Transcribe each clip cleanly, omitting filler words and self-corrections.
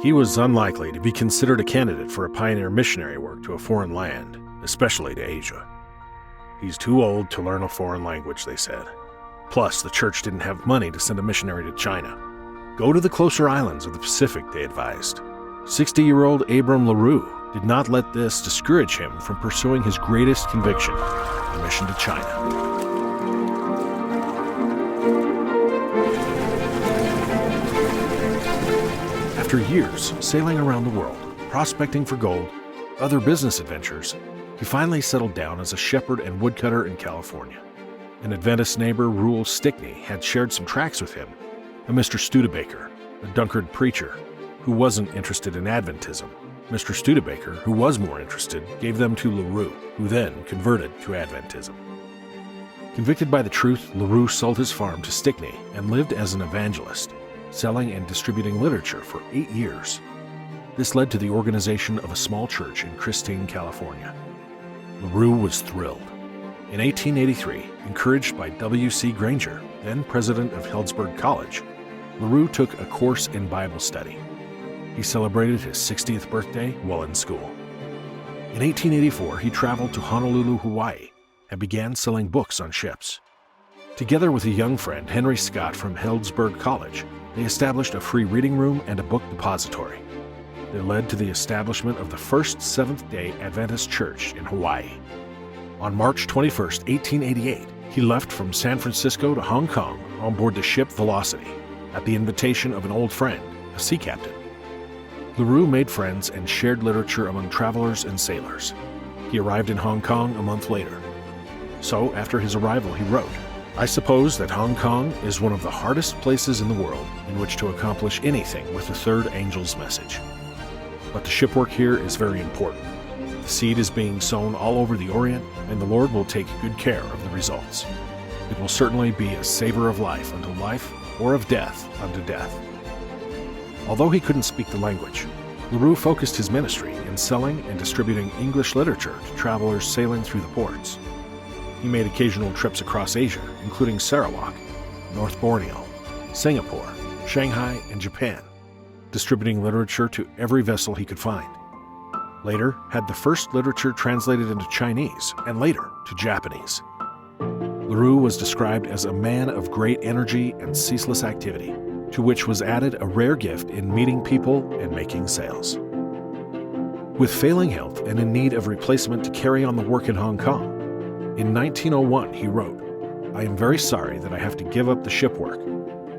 He was unlikely to be considered a candidate for a pioneer missionary work to a foreign land, especially to Asia. He's too old to learn a foreign language, they said. Plus, the church didn't have money to send a missionary to China. Go to the closer islands of the Pacific, they advised. 60-year-old Abram LaRue did not let this discourage him from pursuing his greatest conviction, a mission to China. After years sailing around the world, prospecting for gold, other business adventures, he finally settled down as a shepherd and woodcutter in California. An Adventist neighbor, Rule Stickney, had shared some tracts with him, a Mr. Studebaker, a Dunkard preacher, who wasn't interested in Adventism. Mr. Studebaker, who was more interested, gave them to LaRue, who then converted to Adventism. Convicted by the truth, LaRue sold his farm to Stickney and lived as an evangelist, selling and distributing literature for 8 years. This led to the organization of a small church in Christine, California. LaRue was thrilled. In 1883, encouraged by W.C. Granger, then president of Healdsburg College, LaRue took a course in Bible study. He celebrated his 60th birthday while in school. In 1884, he traveled to Honolulu, Hawaii, and began selling books on ships. Together with a young friend, Henry Scott from Healdsburg College, they established a free reading room and a book depository. They led to the establishment of the first Seventh-day Adventist church in Hawaii. On March 21, 1888, he left from San Francisco to Hong Kong on board the ship Velocity, at the invitation of an old friend, a sea captain. LaRue made friends and shared literature among travelers and sailors. He arrived in Hong Kong a month later. So, after his arrival, he wrote, "I suppose that Hong Kong is one of the hardest places in the world in which to accomplish anything with the third angel's message. But the shipwork here is very important. The seed is being sown all over the Orient, and the Lord will take good care of the results. It will certainly be a savor of life unto life, or of death unto death." Although he couldn't speak the language, LaRue focused his ministry in selling and distributing English literature to travelers sailing through the ports. He made occasional trips across Asia, including Sarawak, North Borneo, Singapore, Shanghai, and Japan, distributing literature to every vessel he could find. Later, had the first literature translated into Chinese, and later to Japanese. LaRue was described as a man of great energy and ceaseless activity, to which was added a rare gift in meeting people and making sales. With failing health and in need of replacement to carry on the work in Hong Kong, in 1901 he wrote, "I am very sorry that I have to give up the ship work,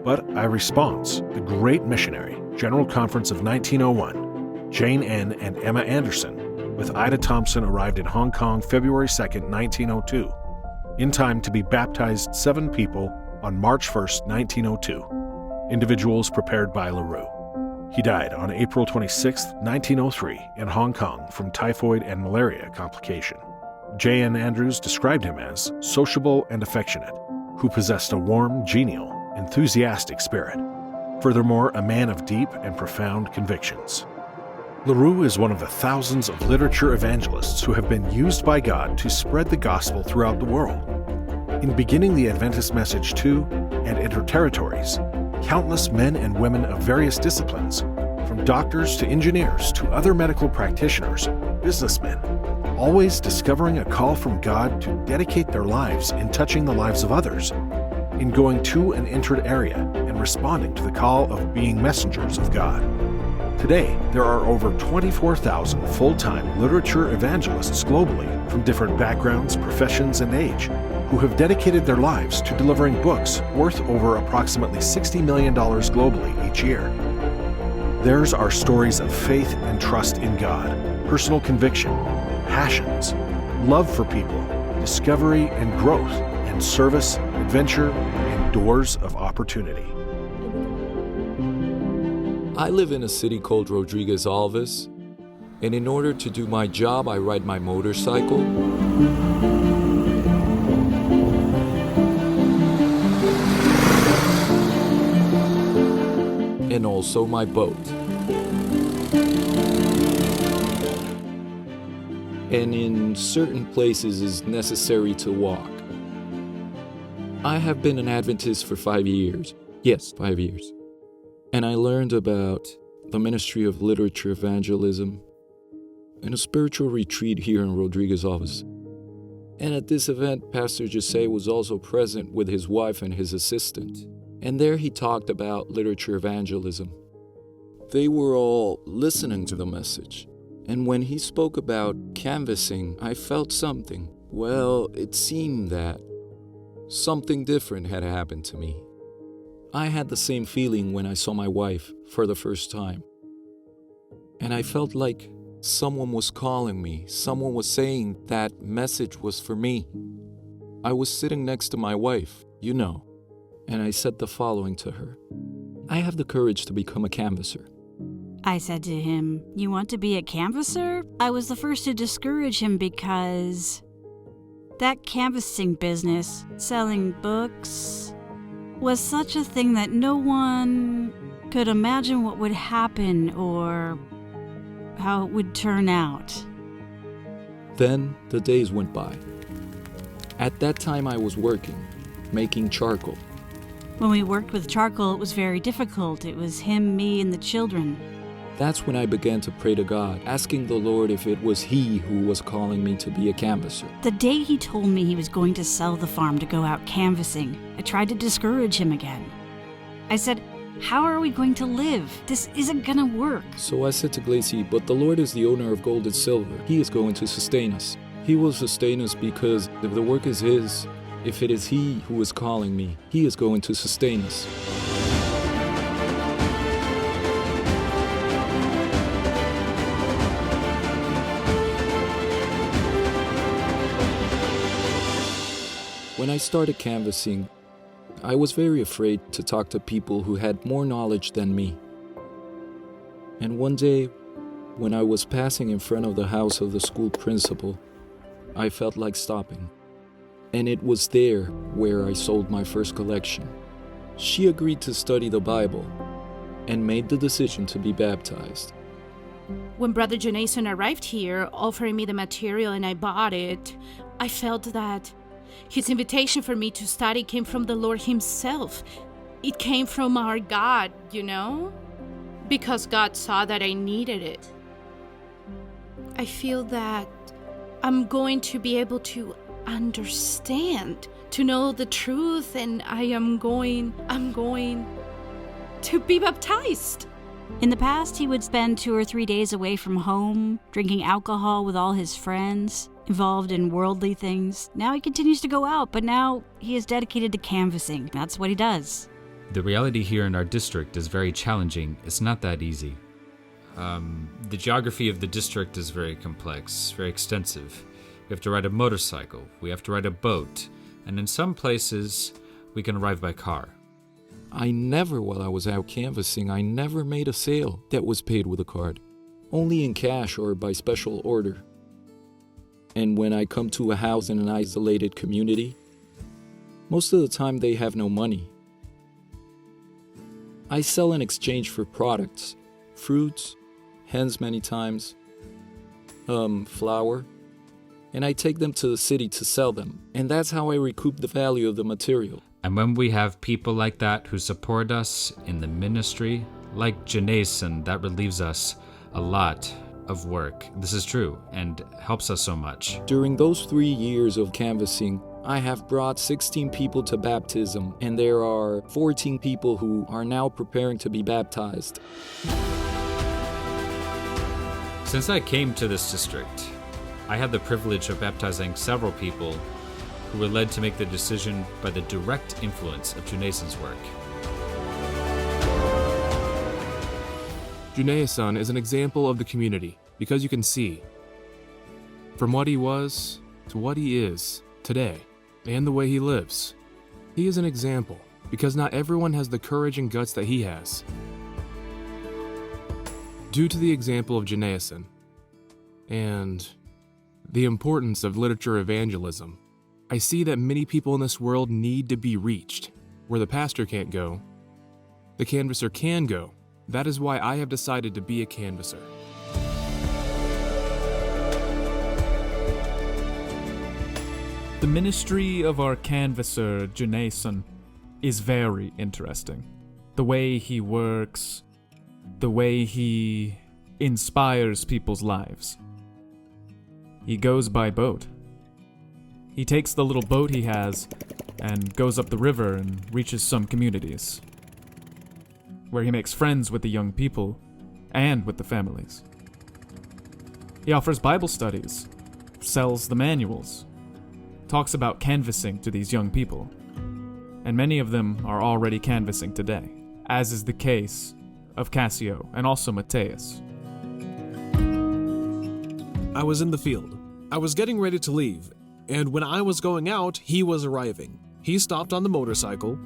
but I response, the great missionary, General Conference of 1901, Jane N. and Emma Anderson, with Ida Thompson arrived in Hong Kong February 2, 1902, in time to be baptized 7 people on March 1, 1902. Individuals prepared by LaRue. He died on April 26, 1903, in Hong Kong from typhoid and malaria complication. J.N. Andrews described him as sociable and affectionate, who possessed a warm, genial, enthusiastic spirit. Furthermore, a man of deep and profound convictions. LaRue is one of the thousands of literature evangelists who have been used by God to spread the gospel throughout the world. In beginning the Adventist message to and enter territories, countless men and women of various disciplines, from doctors to engineers to other medical practitioners, businessmen, always discovering a call from God to dedicate their lives in touching the lives of others, in going to an entered area and responding to the call of being messengers of God. Today, there are over 24,000 full-time literature evangelists globally from different backgrounds, professions, and age, who have dedicated their lives to delivering books worth over approximately $60 million globally each year. Theirs are stories of faith and trust in God, personal conviction, passions, love for people, discovery and growth, and service, adventure, and doors of opportunity. I live in a city called Rodriguez Alves, and in order to do my job, I ride my motorcycle. And also my boat. And in certain places it's necessary to walk. I have been an Adventist for 5 years. Yes, 5 years. And I learned about the Ministry of Literature Evangelism, and a spiritual retreat here in Rodriguez office. And at this event, Pastor Jose was also present with his wife and his assistant. And there he talked about literature evangelism. They were all listening to the message. And when he spoke about canvassing, I felt something. Well, it seemed that something different had happened to me. I had the same feeling when I saw my wife for the first time. And I felt like someone was calling me. Someone was saying that message was for me. I was sitting next to my wife, and I said the following to her. I have the courage to become a canvasser. I said to him, "You want to be a canvasser?" I was the first to discourage him because that canvassing business, selling books, was such a thing that no one could imagine what would happen or how it would turn out. Then the days went by. At that time I was working, making charcoal. When we worked with charcoal, it was very difficult. It was him, me, and the children. That's when I began to pray to God, asking the Lord if it was He who was calling me to be a canvasser. The day he told me he was going to sell the farm to go out canvassing, I tried to discourage him again. I said, "How are we going to live? This isn't gonna work." So I said to Glacy, but the Lord is the owner of gold and silver. He is going to sustain us. He will sustain us because if the work is His, if it is He who is calling me, He is going to sustain us. When I started canvassing, I was very afraid to talk to people who had more knowledge than me. And one day, when I was passing in front of the house of the school principal, I felt like stopping. And it was there where I sold my first collection. She agreed to study the Bible and made the decision to be baptized. When Brother Jonason arrived here, offering me the material and I bought it, I felt that his invitation for me to study came from the Lord Himself. It came from our God, because God saw that I needed it. I feel that I'm going to be able to understand, to know the truth, and I'm going to be baptized. In the past, he would spend 2 or 3 days away from home, drinking alcohol with all his friends, involved in worldly things. Now he continues to go out, but now he is dedicated to canvassing. That's what he does. The reality here in our district is very challenging. It's not that easy. The geography of the district is very complex, very extensive. We have to ride a motorcycle, we have to ride a boat, and in some places, we can arrive by car. While I was out canvassing, I never made a sale that was paid with a card. Only in cash or by special order. And when I come to a house in an isolated community, most of the time they have no money. I sell in exchange for products, fruits, hens many times, flour, and I take them to the city to sell them. And that's how I recoup the value of the material. And when we have people like that who support us in the ministry, like Jason, that relieves us a lot of work. This is true and helps us so much. During those 3 years of canvassing, I have brought 16 people to baptism, and there are 14 people who are now preparing to be baptized. Since I came to this district, I had the privilege of baptizing several people who were led to make the decision by the direct influence of Junason's work. Junason is an example of the community because you can see from what he was to what he is today and the way he lives. He is an example because not everyone has the courage and guts that he has. Due to the example of Junason and the importance of literature evangelism, I see that many people in this world need to be reached. Where the pastor can't go, the canvasser can go. That is why I have decided to be a canvasser. The ministry of our canvasser, Jason, is very interesting. The way he works, the way he inspires people's lives. He goes by boat. He takes the little boat he has and goes up the river and reaches some communities, where he makes friends with the young people and with the families. He offers Bible studies, sells the manuals, talks about canvassing to these young people, and many of them are already canvassing today, as is the case of Cassio and also Matthias. I was in the field. I was getting ready to leave, and when I was going out, he was arriving. He stopped on the motorcycle,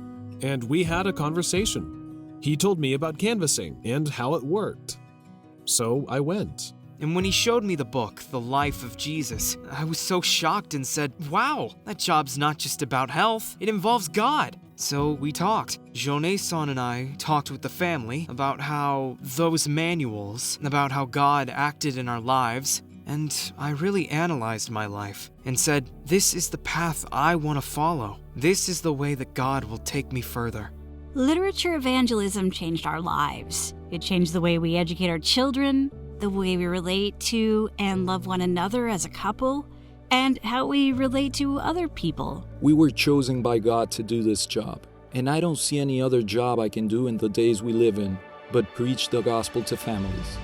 and we had a conversation. He told me about canvassing and how it worked. So I went. And when he showed me the book, The Life of Jesus, I was so shocked and said, wow, that job's not just about health, it involves God. So we talked. Jonet-san and I talked with the family about how those manuals, about how God acted in our lives, and I really analyzed my life and said, this is the path I want to follow. This is the way that God will take me further. Literature evangelism changed our lives. It changed the way we educate our children, the way we relate to and love one another as a couple, and how we relate to other people. We were chosen by God to do this job, and I don't see any other job I can do in the days we live in but preach the gospel to families.